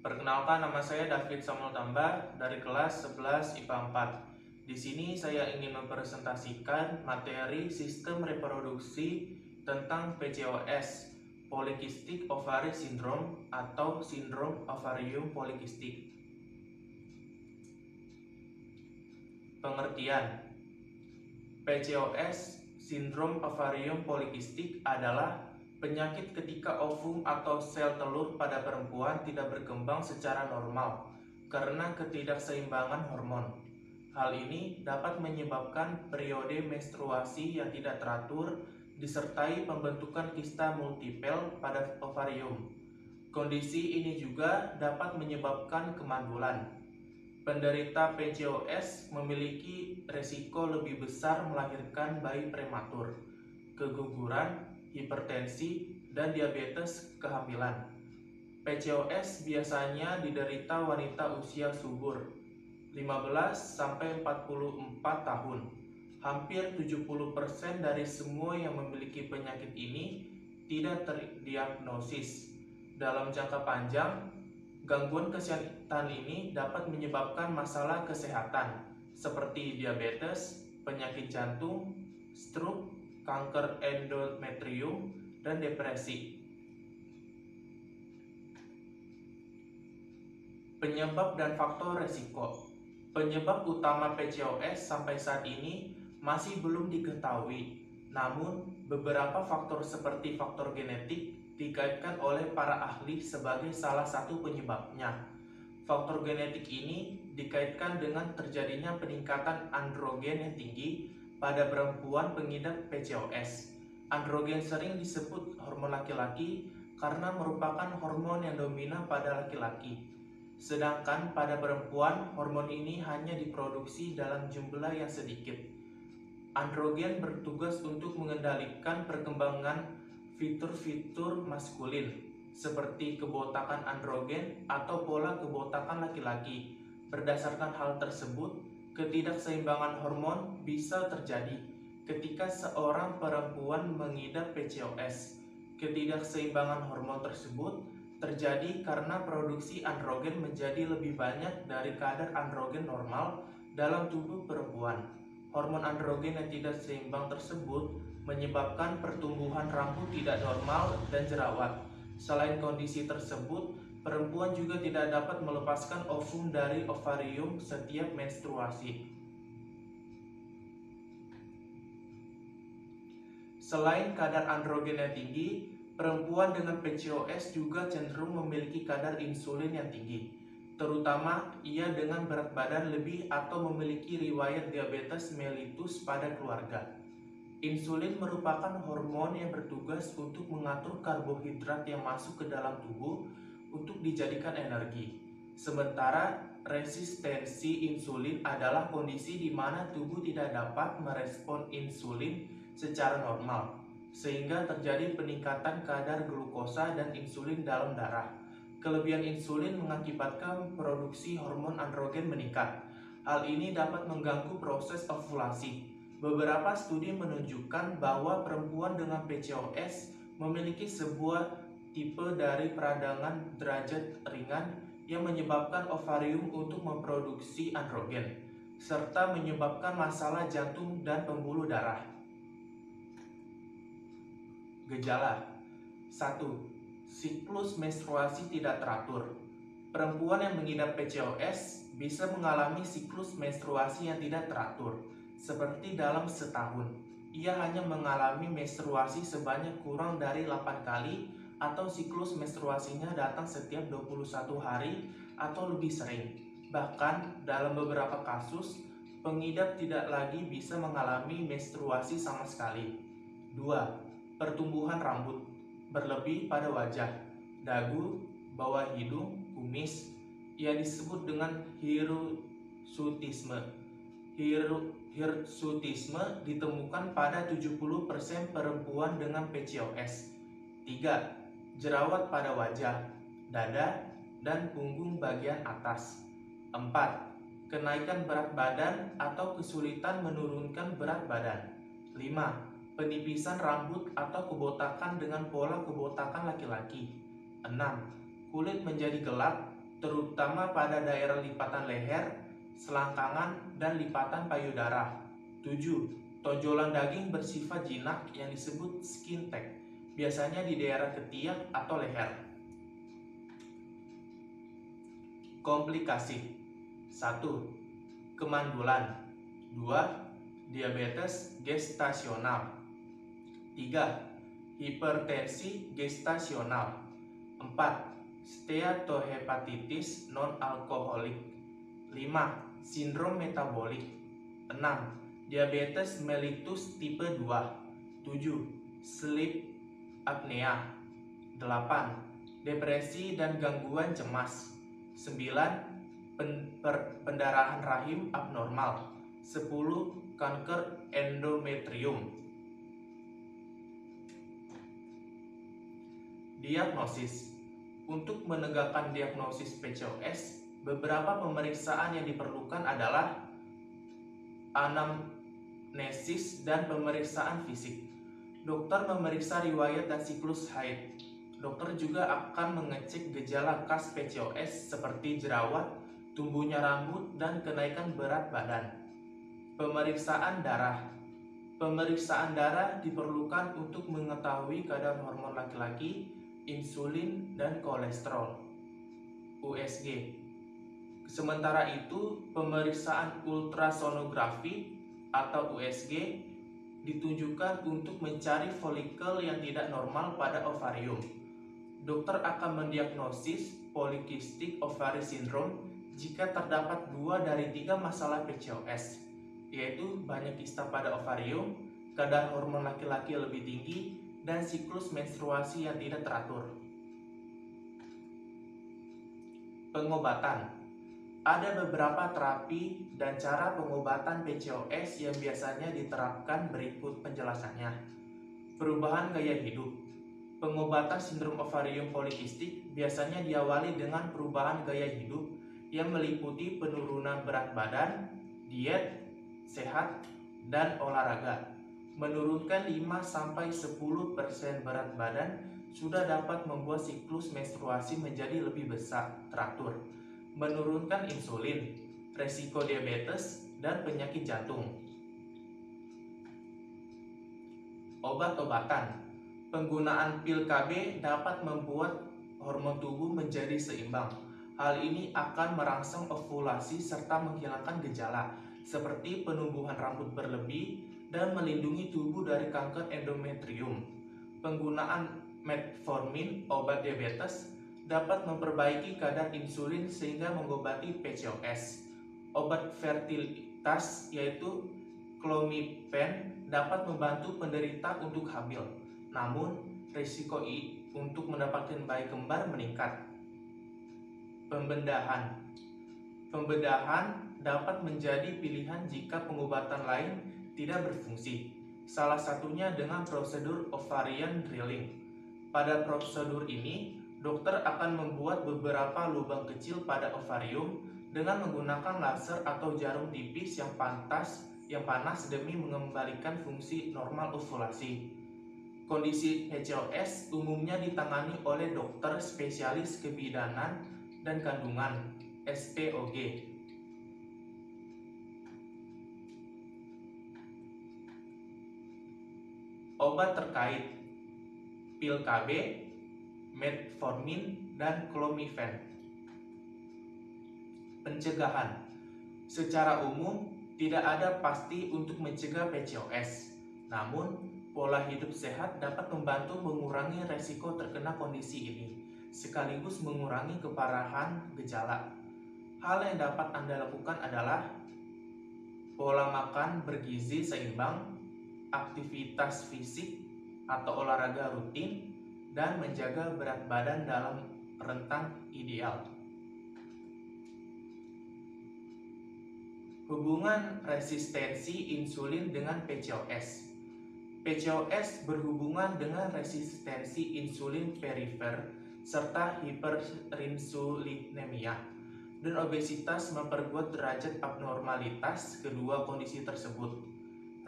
Perkenalkan, nama saya David Samuel Tambah dari kelas 11 IPA 4. Di sini saya ingin mempresentasikan materi sistem reproduksi tentang PCOS, Polycystic Ovary Syndrome atau sindrom ovarium polikistik. Pengertian: PCOS, sindrom ovarium polikistik, adalah penyakit ketika ovum atau sel telur pada perempuan tidak berkembang secara normal karena ketidakseimbangan hormon. Hal ini dapat menyebabkan periode menstruasi yang tidak teratur disertai pembentukan kista multipel pada ovarium. Kondisi ini juga dapat menyebabkan kemandulan. Penderita PCOS memiliki resiko lebih besar melahirkan bayi prematur, keguguran, hipertensi, dan diabetes kehamilan. PCOS biasanya diderita wanita usia subur, 15-44 tahun. Hampir 70% dari semua yang memiliki penyakit ini tidak terdiagnosis. Dalam jangka panjang, gangguan kesehatan ini dapat menyebabkan masalah kesehatan seperti diabetes, penyakit jantung, stroke, kanker endometrium, dan depresi. Penyebab dan faktor resiko. Penyebab utama PCOS sampai saat ini masih belum diketahui. Namun, beberapa faktor seperti faktor genetik dikaitkan oleh para ahli sebagai salah satu penyebabnya. Faktor genetik ini dikaitkan dengan terjadinya peningkatan androgen yang tinggi pada perempuan pengidap PCOS. Androgen sering disebut hormon laki-laki karena merupakan hormon yang dominan pada laki-laki. Sedangkan pada perempuan, hormon ini hanya diproduksi dalam jumlah yang sedikit. Androgen bertugas untuk mengendalikan perkembangan fitur-fitur maskulin, seperti kebotakan androgen atau pola kebotakan laki-laki. Berdasarkan hal tersebut, ketidakseimbangan hormon bisa terjadi ketika seorang perempuan mengidap PCOS. Ketidakseimbangan hormon tersebut terjadi karena produksi androgen menjadi lebih banyak dari kadar androgen normal dalam tubuh perempuan. Hormon androgen yang tidak seimbang tersebut menyebabkan pertumbuhan rambut tidak normal dan jerawat. Selain kondisi tersebut, perempuan juga tidak dapat melepaskan ovum dari ovarium setiap menstruasi. Selain kadar androgen yang tinggi, perempuan dengan PCOS juga cenderung memiliki kadar insulin yang tinggi, terutama ia dengan berat badan lebih atau memiliki riwayat diabetes mellitus pada keluarga. Insulin merupakan hormon yang bertugas untuk mengatur karbohidrat yang masuk ke dalam tubuh untuk dijadikan energi. Sementara resistensi insulin adalah kondisi di mana tubuh tidak dapat merespon insulin secara normal, sehingga terjadi peningkatan kadar glukosa dan insulin dalam darah. Kelebihan insulin mengakibatkan produksi hormon androgen meningkat. Hal ini dapat mengganggu proses ovulasi. Beberapa studi menunjukkan bahwa perempuan dengan PCOS memiliki sebuah tipe dari peradangan derajat ringan yang menyebabkan ovarium untuk memproduksi androgen, serta menyebabkan masalah jantung dan pembuluh darah. Gejala 1. Siklus menstruasi tidak teratur. Perempuan yang mengidap PCOS bisa mengalami siklus menstruasi yang tidak teratur, seperti dalam setahun. Ia hanya mengalami menstruasi sebanyak kurang dari 8 kali atau siklus menstruasinya datang setiap 21 hari atau lebih sering. Bahkan dalam beberapa kasus, pengidap tidak lagi bisa mengalami menstruasi sama sekali. 2. Pertumbuhan rambut berlebih pada wajah, dagu, bawah hidung, kumis, yang disebut dengan hirsutisme. Hirsutisme ditemukan pada 70% perempuan dengan PCOS. 3. Jerawat pada wajah, dada, dan punggung bagian atas. 4. Kenaikan berat badan atau kesulitan menurunkan berat badan. 5. Penipisan rambut atau kebotakan dengan pola kebotakan laki-laki. 6. Kulit menjadi gelap, terutama pada daerah lipatan leher, selangkangan, dan lipatan payudara. 7. Tonjolan daging bersifat jinak yang disebut skin tag, biasanya di daerah ketiak atau leher. Komplikasi. 1. Kemandulan. 2. Diabetes gestasional. 3. Hipertensi gestasional. 4. Steatohepatitis non-alkoholik. 5. Sindrom metabolik. 6. Diabetes mellitus tipe 2. 7. Sleep apnea. 8. Depresi dan gangguan cemas. 9. Pendarahan rahim abnormal. 10. Kanker endometrium. Diagnosis. Untuk menegakkan diagnosis PCOS, beberapa pemeriksaan yang diperlukan adalah anamnesis dan pemeriksaan fisik. Dokter memeriksa riwayat dan siklus haid. Dokter juga akan mengecek gejala khas PCOS seperti jerawat, tumbuhnya rambut, dan kenaikan berat badan. Pemeriksaan darah. Pemeriksaan darah diperlukan untuk mengetahui kadar hormon laki-laki, insulin, dan kolesterol. USG. Sementara itu, pemeriksaan ultrasonografi atau USG ditunjukkan untuk mencari folikel yang tidak normal pada ovarium. Dokter akan mendiagnosis polycystic ovary syndrome jika terdapat 2 dari 3 masalah PCOS, yaitu banyak kista pada ovarium, kadar hormon laki-laki lebih tinggi, dan siklus menstruasi yang tidak teratur. Pengobatan. Ada beberapa terapi dan cara pengobatan PCOS yang biasanya diterapkan, berikut penjelasannya. Perubahan gaya hidup. Pengobatan sindrom ovarium polikistik biasanya diawali dengan perubahan gaya hidup yang meliputi penurunan berat badan, diet, sehat, dan olahraga. Menurunkan 5-10% berat badan sudah dapat membuat siklus menstruasi menjadi lebih besar, teratur. Menurunkan insulin, resiko diabetes, dan penyakit jantung. Obat-obatan. Penggunaan pil KB dapat membuat hormon tubuh menjadi seimbang. Hal ini akan merangsang ovulasi serta menghilangkan gejala seperti penumbuhan rambut berlebih dan melindungi tubuh dari kanker endometrium. Penggunaan metformin, obat diabetes, dapat memperbaiki kadar insulin sehingga mengobati PCOS. Obat fertilitas yaitu clomifen dapat membantu penderita untuk hamil. Namun, risiko untuk mendapatkan bayi kembar meningkat. Pembedahan. Pembedahan dapat menjadi pilihan jika pengobatan lain tidak berfungsi. Salah satunya dengan prosedur ovarian drilling. Pada prosedur ini, dokter akan membuat beberapa lubang kecil pada ovarium dengan menggunakan laser atau jarum tipis yang panas demi mengembalikan fungsi normal ovulasi. Kondisi PCOS umumnya ditangani oleh dokter spesialis kebidanan dan kandungan (SPOG). Obat terkait: pil KB, metformin, dan clomifen. Pencegahan. Secara umum, tidak ada pasti untuk mencegah PCOS. Namun, pola hidup sehat dapat membantu mengurangi resiko terkena kondisi ini, sekaligus mengurangi keparahan gejala. Hal yang dapat Anda lakukan adalah pola makan bergizi seimbang, aktivitas fisik atau olahraga rutin, dan menjaga berat badan dalam rentang ideal. Hubungan resistensi insulin dengan PCOS. PCOS berhubungan dengan resistensi insulin perifer serta hiperinsulinemia, dan obesitas memperkuat derajat abnormalitas kedua kondisi tersebut.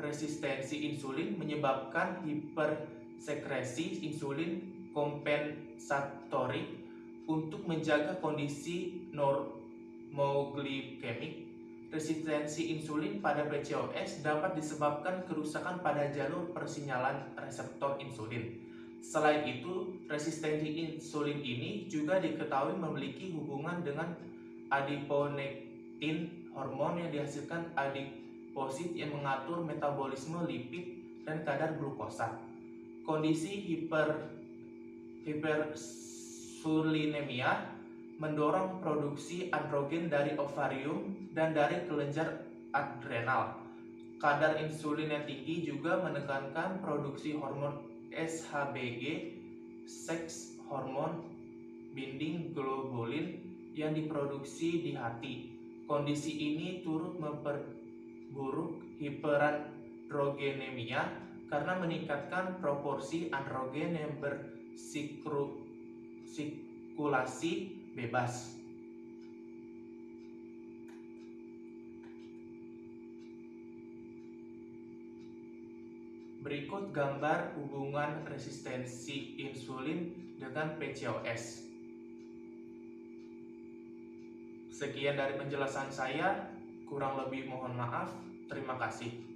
Resistensi insulin menyebabkan hipersekresi insulin kompensatorik Untuk menjaga kondisi normoglikemik, resistensi insulin pada PCOS dapat disebabkan kerusakan pada jalur persinyalan reseptor insulin. Selain itu, resistensi insulin ini juga diketahui memiliki hubungan dengan adiponektin, hormon yang dihasilkan adiposit yang mengatur metabolisme lipid dan kadar glukosa. Kondisi hipersulinemia mendorong produksi androgen dari ovarium dan dari kelenjar adrenal. Kadar insulin yang tinggi juga menekankan produksi hormon SHBG, seks hormon binding globulin yang diproduksi di hati. Kondisi ini turut memperburuk hiperandrogenemia karena meningkatkan proporsi androgen yang bersirkulasi bebas. Berikut gambar hubungan resistensi insulin dengan PCOS. Sekian dari penjelasan saya, kurang lebih mohon maaf. Terima kasih.